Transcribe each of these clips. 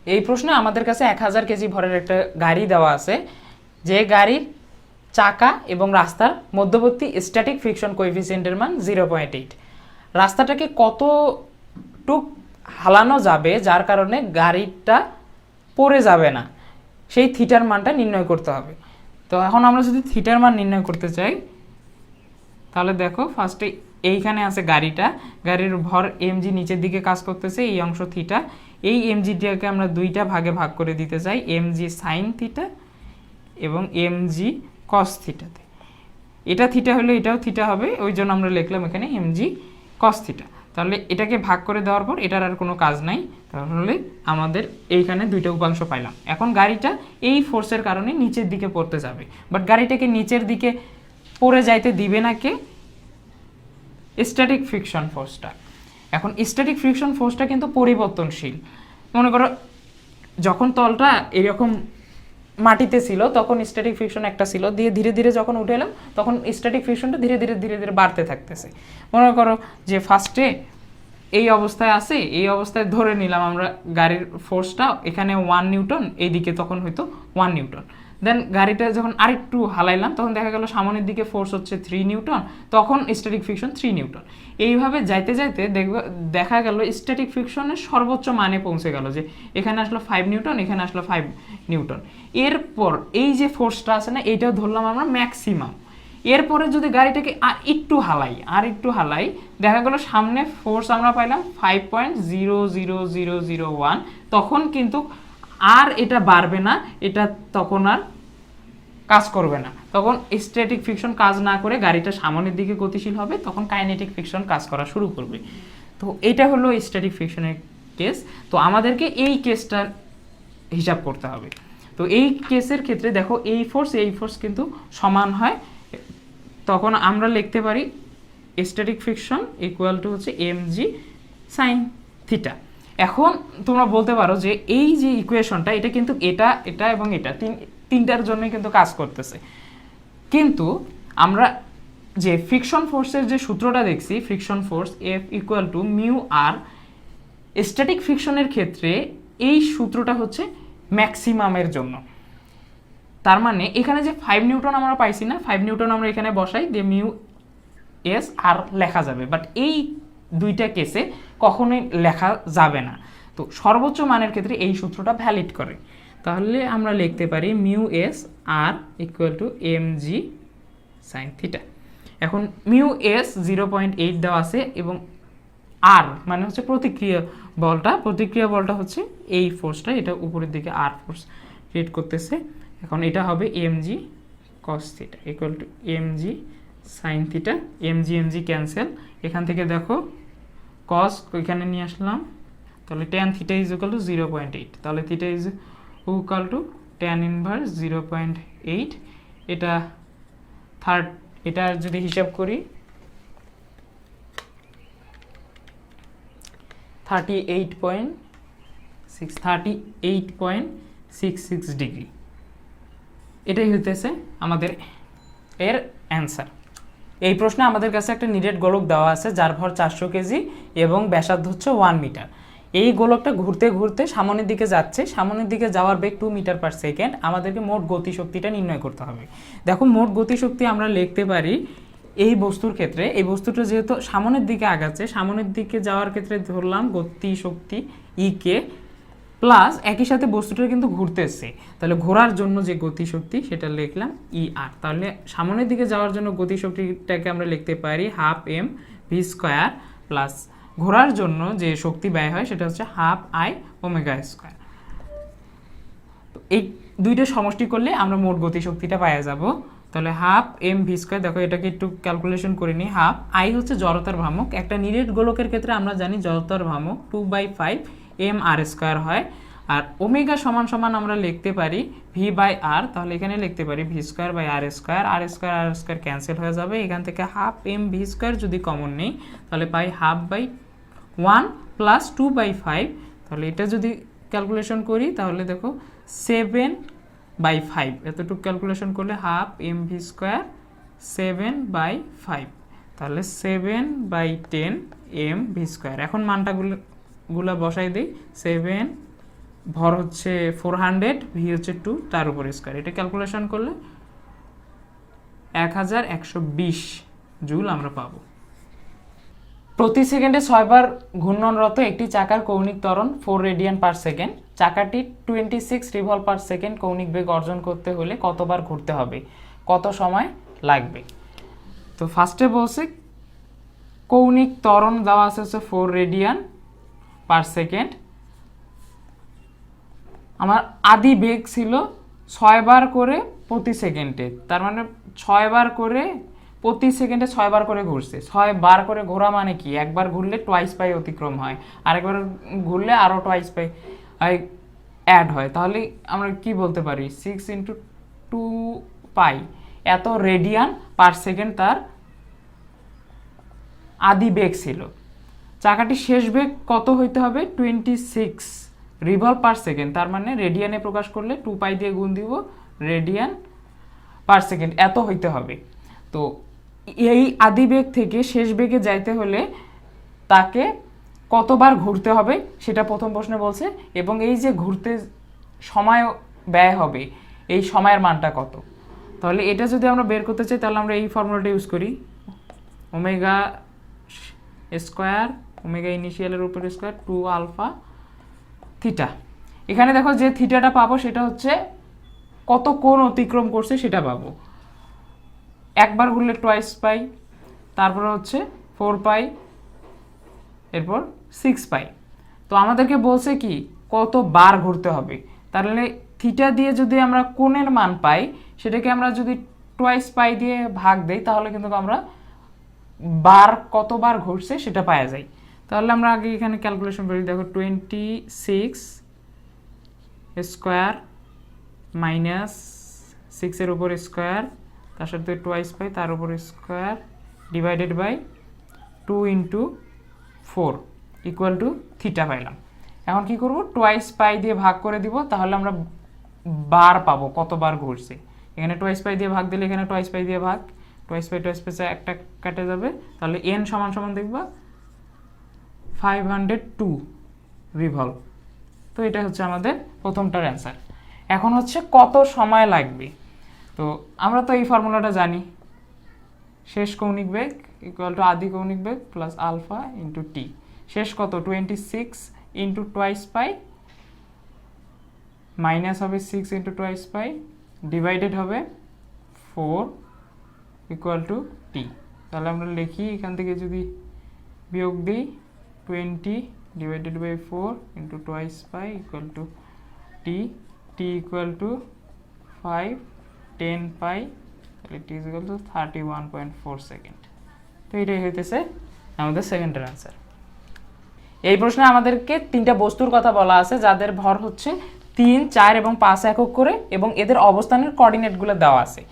এই প্রশ্নে আমাদের কাছে 1000 কেজি ভরের একটা গাড়ি দেওয়া আছে, যে গাড়ির চাকা এবং রাস্তার মধ্যবর্তী স্ট্যাটিক ফ্রিকশন কোএফিসিয়েন্টের মান 0.8। রাস্তাটাকে কতটুক হালানো যাবে যার কারণে গাড়িটা পড়ে যাবে না, সেই থিটার মানটা নির্ণয় করতে হবে। তো এখন আমরা যদি থিটার মান নির্ণয় করতে চাই, তাহলে দেখো ফার্স্টে এইখানে আছে গাড়ির ভর এমজি নিচের দিকে কাজ করতেছে, এই অংশ থিটা। এই এমজিটাকে আমরা দুইটা ভাগে ভাগ করে দিতে চাই, এমজি সাইন থিটা এবং এমজি কস থিটাতে। এটা থিটা হলে এটাও থিটা হবে, ওই জন্য আমরা লিখলাম এখানে এমজি কস থিটা। তাহলে এটাকে ভাগ করে দেওয়ার পর এটার আর কোনো কাজ নাই, তাহলে আমাদের এইখানে দুইটা উপাংশ পাইলাম। এখন গাড়িটা এই ফোর্সের কারণে নিচের দিকে পড়তে যাবে, বাট গাড়িটাকে নিচের দিকে পড়ে যাইতে দিবে না কে? Static friction ফোর্সটা। এখন স্ট্যাটিক ফ্রিকশন ফোর্সটা কিন্তু পরিবর্তনশীল। মনে করো যখন তলটা এরকম মাটিতে ছিল তখন স্ট্যাটিক ফ্রিকশন একটা ছিল, দিয়ে ধীরে ধীরে যখন উঠে এলাম তখন স্ট্যাটিক ফ্রিকশনটা ধীরে ধীরে বাড়তে থাকতেছে। মনে করো যে ফার্স্টে এই অবস্থায় আছে, এই অবস্থায় ধরে নিলাম আমরা গাড়ির ফোর্সটা এখানে 1 নিউটন, এইদিকে তখন হয়তো 1 নিউটন। দেন গাড়িটা যখন আরেকটু হালাইলাম তখন দেখা গেল সামনের দিকে ফোর্স হচ্ছে 3 নিউটন, তখন স্ট্যাটিক ফ্রিকশন 3 নিউটন। এইভাবে যাইতে যাইতে দেখা গেল স্ট্যাটিক ফ্রিকশনের সর্বোচ্চ মানে পৌঁছে গেল, যে এখানে আসলো 5 নিউটন, এখানে আসলো 5 নিউটন। এরপর এই যে ফোর্সটা আছে না, এইটাও ধরলাম আমরা ম্যাক্সিমাম। এরপরে যদি গাড়িটাকে আর একটু হালাই দেখা গেল সামনে ফোর্স আমরা পাইলাম 5.00001, তখন কিন্তু আর এটা বাড়বে না, এটা তখন আর কাজ করবে না, তখন স্ট্যাটিক ফ্রিকশন কাজ না করে গাড়িটা সামনের দিকে গতিশীল হবে, তখন কাইনেটিক ফ্রিকশন কাজ করা শুরু করবে। তো এটা হলো স্ট্যাটিক ফ্রিকশনের কেস। তো আমাদেরকে এই কেসটার হিসাব করতে হবে। তো এই কেসের ক্ষেত্রে দেখো এই ফোর্স কিন্তু সমান হয়, তখন আমরা লিখতে পারি স্ট্যাটিক ফ্রিকশন ইকুয়াল টু হচ্ছে এমজি সাইন থিটা। এখন তোমরা বলতে পারো যে এই যে ইকুয়েশনটা, এটা কিন্তু এটা এবং এটা তিনটার জন্য কিন্তু কাজ করতেছে, কিন্তু আমরা যে ফ্রিকশন ফোর্সের যে সূত্রটা দেখছি, friction force F equal to mu R, static ফ্রিকশনের ক্ষেত্রে এই সূত্রটা হচ্ছে ম্যাক্সিমামের জন্য। তার মানে এখানে যে 5 নিউটন আমরা পাইছি না, 5 নিউটন আমরা এখানে বসাই দিয়ে মিউ এস আর লেখা যাবে, বাট এই দুইটা কেসে কখনোই লেখা যাবে না। তো সর্বোচ্চ মানের ক্ষেত্রে এই সূত্রটা ভ্যালিড করে। তাহলে আমরা লিখতে পারি mu s r equal to m g sine theta. এখন মিউ এস 0.8 দেওয়া আছে এবং আর মানে হচ্ছে প্রতিক্রিয়া বলটা হচ্ছে এই ফোর্সটা, এটা উপরের দিকে আর ফোর্স ক্রিয়েট করতেছে। এখন এটা হবে MG cos theta equal to MG sine theta, MG cancel, এখান থেকে দেখো কস এখানে নিয়ে আসলাম, তাহলে tan theta is equal two 0.8, তাহলে theta is equal two tan inverse 0.8। এটা যদি হিসাব করি 38.66 ডিগ্রি, এটাই হইতেছে আমাদের এর অ্যান্সার। এই প্রশ্নে আমাদের কাছে একটা নিরেট গোলক দেওয়া আছে যার ভর 400 কেজি এবং ব্যাসার্ধ হচ্ছে 1 মিটার। এই গোলকটা ঘুরতে ঘুরতে সামনের দিকে যাচ্ছে, সামনের দিকে যাওয়ার বেগ 2 মিটার পার সেকেন্ড। আমাদেরকে মোট গতিশক্তিটা নির্ণয় করতে হবে। দেখো মোট গতিশক্তি আমরা লিখতে পারি এই বস্তুর ক্ষেত্রে, এই বস্তুটা যেহেতু সামনের দিকে আগাচ্ছে, সামনের দিকে যাওয়ার ক্ষেত্রে ধরলাম গতিশক্তি ইকে প্লাস একই সাথে বস্তুটা কিন্তু ঘুরতেছে, তাহলে ঘোরার জন্য যে গতিশক্তি সেটা লিখলাম ই আর। তাহলে সামনের দিকে যাওয়ার জন্য গতিশক্তিটাকে আমরা লিখতে পারি half m v square plus ঘোরার জন্য যে শক্তি ব্যয় হয় সেটা হচ্ছে হাফ আই ওমেগা স্কোয়ার। তো এই দুইটা সমষ্টি করলে আমরা মোট গতিশক্তিটা পাওয়া যাব। তাহলে হাফ এম ভি স্কোয়ার, দেখো এটাকে একটু ক্যালকুলেশন করে নিই। হাফ আই হচ্ছে জড়তার ভ্রামক, একটা নিরেট গোলকের ক্ষেত্রে আমরা জানি জড়তার ভ্রামক 2/5 এম আর স্কোয়ার হয়, আর ওমেগা সমান সমান আমরা লিখতে পারি ভি বাই আর, তাহলে এখানে লিখতে পারি v square by r square, r square cancel হয়ে যাবে, এখান থেকে হাফ এম ভি স্কোয়ার যদি কমন নেই তাহলে পাই হাফ বাই 1 প্লাস 2/5, তাহলে এটা যদি ক্যালকুলেশন করি তাহলে দেখো 7/5, এতটুকু ক্যালকুলেশন করলে হাফ এম ভি স্কোয়ার 7/5, তাহলে 7/10 এম ভি স্কোয়ার। এখন মানটা গুলা বসাই দিই, 7 ভর হচ্ছে 400, ভি হচ্ছে 2, তার উপর স্কোয়ার। এটা ক্যালকুলেশন করলে 1120 জুল আমরা পাবো। প্রতি সেকেন্ডে 6 বার ঘূর্ণনরত একটি চাকার কৌণিক ত্বরণ 4 রেডিয়ান পার সেকেন্ড। চাকাটি 26 রিভলভ পার সেকেন্ড কৌণিক বেগ অর্জন করতে হলে কতবার ঘুরতে হবে, কত সময় লাগবে? তো ফার্স্টে বলছে কৌণিক ত্বরণ দেওয়া আছে হচ্ছে 4 রেডিয়ান পার সেকেন্ড। আমার আদি বেগ ছিল 6 বার করে প্রতি সেকেন্ডে, তার মানে 6 বার করে প্রতি সেকেন্ডে 6 বার করে ঘুরছে। 6 বার করে ঘোরা মানে কি, একবার ঘুরলে টোয়াইস পাই অতিক্রম হয়, আরেকবার ঘুরলে আরও টোয়াইস পাই অ্যাড হয়। তাহলে আমরা কি বলতে পারি, 6 × 2 পাই এত রেডিয়ান পার সেকেন্ড তার আদি বেগ ছিল। চাকাটি শেষ বেগ কত হইতে হবে, 26 রিভলভ পার সেকেন্ড, তার মানে রেডিয়ানে প্রকাশ করলে 2 পাই দিয়ে গুণ দিব, রেডিয়ান পার সেকেন্ড এত হইতে হবে। তো এই আদি বেগ থেকে শেষ বেগে যাইতে হলে তাকে কতবার ঘুরতে হবে সেটা প্রথম প্রশ্নে বলছে, এবং এই যে ঘুরতে সময় ব্যয় হবে এই সময়ের মানটা কত। তাহলে এটা যদি আমরা বের করতে চাই তাহলে আমরা এই ফর্মুলাটা ইউজ করি, ওমেগা স্কোয়ার, ওমেগা ইনিশিয়ালের উপর স্কোয়ার 2 আলফা থিটা। এখানে দেখো যে থিটাটা পাবো সেটা হচ্ছে কত কোণ অতিক্রম করছে সেটা পাবো। একবার ঘুরলে টোয়াইস পাই, তারপরে হচ্ছে 4 পাই, এরপর 6 পাই। তো আমাদেরকে বলছে কি কত বার ঘুরতে হবে, তাহলে থিটা দিয়ে যদি আমরা কোণের মান পাই সেটাকে আমরা যদি টোয়াইস পাই দিয়ে ভাগ দেই তাহলে কিন্তু আমরা বার কতবার ঘুরছে সেটা পাওয়া যায়। তাহলে আমরা আগে এখানে ক্যালকুলেশন করি, দেখো 26 স্কোয়ার মাইনাস 6 এর উপর স্কোয়ার, তার সাথে টোয়াইস পাই তার উপর square divided by 2 × 4 equal to theta পাইলাম। এখন কি করব, টোয়াইস পাই দিয়ে ভাগ করে দিব, তাহলে আমরা বার পাবো কতবার ঘুরছে। এখানে টোয়াইস পাই দিয়ে ভাগ দিলে এখানে টোয়াইস পাই দিয়ে ভাগ, টোয়াইস পাই একটা কাটে যাবে, তাহলে n সমান সমান দেখবা 502 রিভলভ। তো এটা হচ্ছে আমাদের প্রথমটার অ্যান্সার। এখন হচ্ছে কত সময় লাগবে, তো আমরা তো এই ফর্মুলাটা জানি, শেষ কৌণিক বেগ ইকুয়াল টু আদি কৌণিক বেগ প্লাস আলফা ইন্টু টি। শেষ কত, 26 ইন্টু টোয়াইস পাই মাইনাস হবে 6 ইন্টু টোয়াইস পাই ডিভাইডেড হবে 4 ইকুয়াল টু টি। তাহলে আমরা লিখি এখান থেকে যদি বিয়োগ দিই 20 divided by 4 into twice pi equal to t, t equal to 5 10 pi, তাহলে t is equal to 31.4 second. তো এটাই হইতেছে আমাদের সেকেন্ডের অ্যান্সার। এই প্রশ্নে আমাদেরকে 3টা বস্তুর কথা বলা আছে যাদের ভর হচ্ছে 3, 4 এবং 5 একক করে, এবং এদের অবস্থানের কোঅর্ডিনেটগুলো দেওয়া আছে।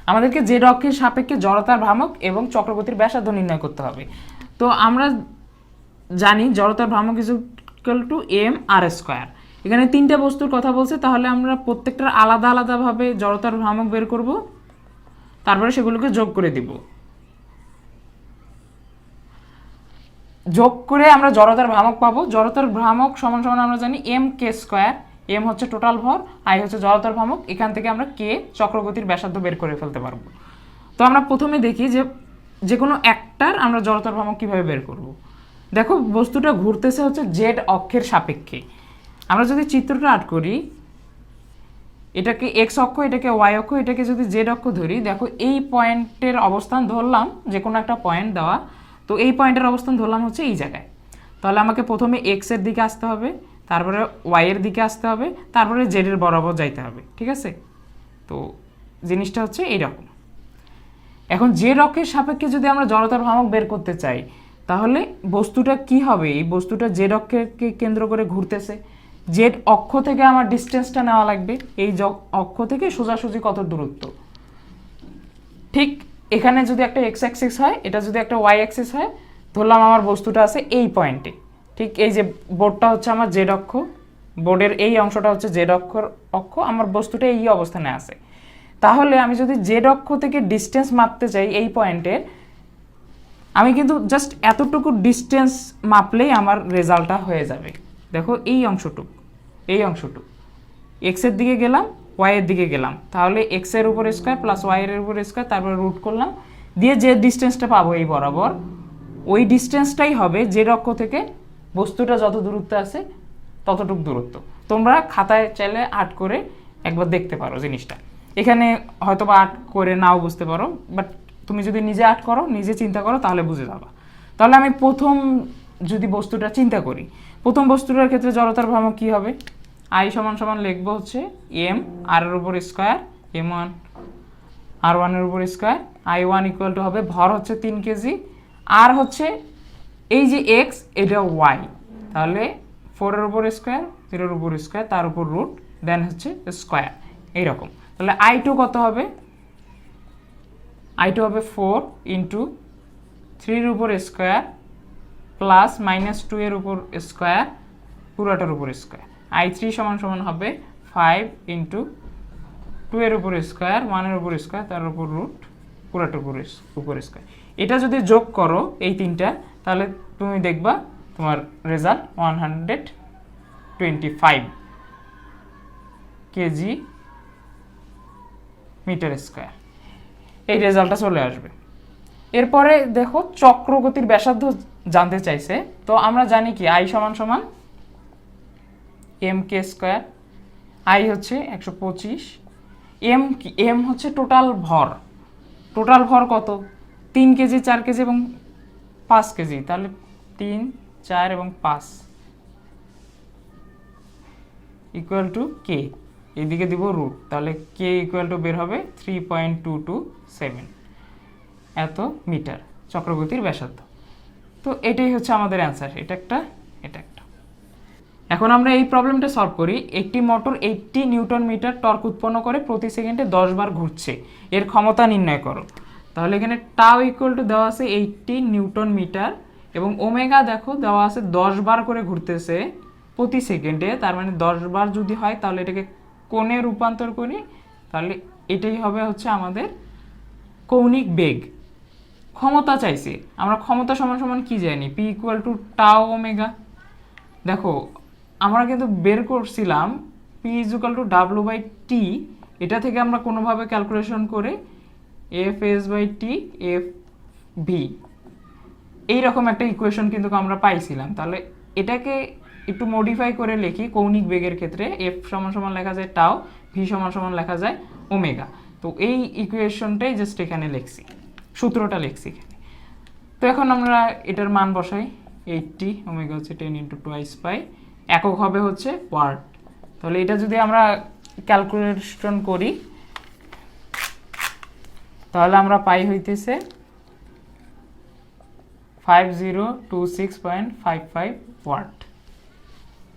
আমাদেরকে জেড অক্ষের সাপেক্ষে জড়তার ভ্রামক এবং চক্রগতির ব্যাসার্ধ নির্ণয় করতে হবে। তো আমরা জানি জড়তার ভ্রামক ইজ ইকুয়াল টু m/r²। এখানে 3টা বস্তুর কথা বলছে, তাহলে আমরা প্রত্যেকটার আলাদা আলাদাভাবে জড়তার ভ্রামক বের করব, তারপরে সেগুলোকে যোগ করে দিব। যোগ করে আমরা জড়তার ভ্রামক পাবো। জড়তার ভ্রামক সমান সমান আমরা জানি m/k²। m হচ্ছে টোটাল ভর, i হচ্ছে জড়তার ভ্রামক, এখান থেকে আমরা k চক্রগতির ব্যাসার্ধ বের করে ফেলতে পারবো। তো আমরা প্রথমে দেখি যে কোনো একটার আমরা জড়তার ভ্রামক কিভাবে বের করব। দেখো বস্তুটা ঘুরতেছে হচ্ছে জেড অক্ষের সাপেক্ষে। আমরা যদি চিত্রটা আর্ট করি, এটাকে এক্স অক্ষ, এটাকে ওয়াই অক্ষ, এটাকে যদি জেড অক্ষ ধরি, দেখো এই পয়েন্টের অবস্থান ধরলাম, যে কোনো একটা পয়েন্ট দেওয়া, তো এই পয়েন্টের অবস্থান ধরলাম হচ্ছে এই জায়গায়। তাহলে আমাকে প্রথমে এক্স এর দিকে আসতে হবে, তারপরে ওয়াই এর দিকে আসতে হবে, তারপরে জেড এর বরাবর যাইতে হবে, ঠিক আছে? তো জিনিসটা হচ্ছে এইরকম। এখন জেড অক্ষের সাপেক্ষে যদি আমরা জড়তার ভ্রামক বের করতে চাই, তাহলে বস্তুটা কি হবে, এই বস্তুটা জেড অক্ষকে কেন্দ্র করে ঘুরতেছে, জেড অক্ষ থেকে আমার ডিস্টেন্সটা নেওয়া লাগবে, এই অক্ষ থেকে সোজাসুজি কত দূরত্ব। ঠিক এখানে যদি একটা এক্স অ্যাক্সিস হয়, এটা যদি একটা ওয়াই অ্যাক্সিস হয়, ধরলাম আমার বস্তুটা আছে এই পয়েন্টে, ঠিক এই যে বোর্ডটা হচ্ছে আমার জেড অক্ষ, বোর্ডের এই অংশটা হচ্ছে জেড অক্ষ, আমার বস্তুটা এই অবস্থানে আছে। তাহলে আমি যদি জেড অক্ষ থেকে ডিস্টেন্স মাপতে চাই এই পয়েন্টের, আমি কিন্তু জাস্ট এতটুকু ডিস্টেন্স মাপলেই আমার রেজাল্টটা হয়ে যাবে। দেখো এই অংশটুকু, এই অংশটুকু, এক্সের দিকে গেলাম, ওয়াইয়ের দিকে গেলাম, তাহলে এক্সের উপর স্কোয়ার প্লাস ওয়াইয়ের উপর স্কোয়ার, তারপরে রুট করলাম, দিয়ে যে ডিস্টেন্সটা পাবো এই বরাবর, ওই ডিস্টেন্সটাই হবে জেড অক্ষ থেকে বস্তুটা যত দূরত্ব আছে ততটুক দূরত্ব। তোমরা খাতায় চাইলে আর্ট করে একবার দেখতে পারো জিনিসটা, এখানে হয়তো বা আর্ট করে নাও বুঝতে পারো, বাট তুমি যদি নিজে আর্ট করো, নিজে চিন্তা করো, তাহলে বুঝে যাবা। তাহলে আমি প্রথম যদি বস্তুটা চিন্তা করি, প্রথম বস্তুটার ক্ষেত্রে জড়তার ভ্রামক কী হবে, আই সমান সমান লিখবো হচ্ছে এম আর এর উপর স্কোয়ার, এম ওয়ান আর ওয়ানের উপর square, I one equal to হবে ভর হচ্ছে 3 কেজি, আর হচ্ছে এই যে এক্স এটা ওয়াই, তাহলে 4-এর উপর স্কোয়ার, 0-এর উপর স্কোয়ার, তার উপর রুট, দেন হচ্ছে স্কোয়ার, এইরকম। তাহলে আই টু কত হবে, আই টু হবে 4 ইন্টু 3-এর উপর স্কোয়ার প্লাস -2-এর উপর স্কোয়ার পুরোটার উপর স্কোয়ার, আই থ্রি সমান সমান হবে 5 ইন্টু 2-এর উপর স্কোয়ার, 1-এর উপর স্কোয়ার, তার উপর রুট, পুরোটার উপর স্কোয়ার। এটা যদি যোগ করো এই তিনটা, তাহলে তুমি দেখবা তোমার রেজাল্ট 125 কেজি মিটার স্কোয়ার, এই রেজাল্টটা চলে আসবে। এরপরে দেখো চক্রগতির ব্যাসার্ধ জানতে চাইছে, তো আমরা জানি কি আই সমান সমান এম কে স্কোয়ার, আই হচ্ছে 125, এম কি, এম হচ্ছে টোটাল ভর, টোটাল ভর কত, 3 কেজি, 4 কেজি এবং 5 কেজি, তাহলে 3, 4 এবং 5 ইকুয়াল টু কে, এদিকে দিব রুট, তাহলে কে ইকুয়াল টু বের হবে 3.227 এত মিটার চক্রগতির ব্যাসার্ধ। তো এটাই হচ্ছে আমাদের অ্যান্সার, এটা একটা, এটা একটা। এখন আমরা এই প্রবলেমটা সলভ করি। একটি মোটর 80 নিউটন মিটার টর্ক উৎপন্ন করে প্রতি সেকেন্ডে 10 বার ঘুরছে, এর ক্ষমতা নির্ণয় করো। তাহলে এখানে টাও ইকুয়াল টু দেওয়া আছে 80 নিউটন মিটার এবং ওমেগা দেখো দেওয়া আছে 10 বার করে ঘুরতেছে প্রতি সেকেন্ডে, তার মানে 10 বার যদি হয় তাহলে এটাকে কোণে রূপান্তর করি, তাহলে এটাই হবে হচ্ছে আমাদের কৌণিক বেগ। ক্ষমতা চাইছে, আমরা ক্ষমতা সমান সমান কি জানি, P equal to tau omega. দেখো আমরা কিন্তু বের করছিলাম P is equal to W by T, এটা থেকে আমরা কোনোভাবে ক্যালকুলেশন করে F S by T F V এইরকম একটা ইকুয়েশন কিন্তু আমরা পাইছিলাম। তাহলে এটাকে একটু মডিফাই করে লিখি, কৌণিক বেগের ক্ষেত্রে এফ সমান সমান লেখা যায় টাও, ভি সমান সমান লেখা যায় ওমেগা। তো এই ইকুয়েশনটাই জাস্ট এখানে লিখছি, সূত্রটা লিখছি এখানে। তো এখন আমরা এটার মান বসাই, 80 ওমেগা হচ্ছে 10 ইন্টু 2 পাই, একক হবে হচ্ছে ওয়াট। তাহলে এটা যদি আমরা ক্যালকুলেশন করি তাহলে আমরা পাই হইতেছে 5026.55 ওয়াট।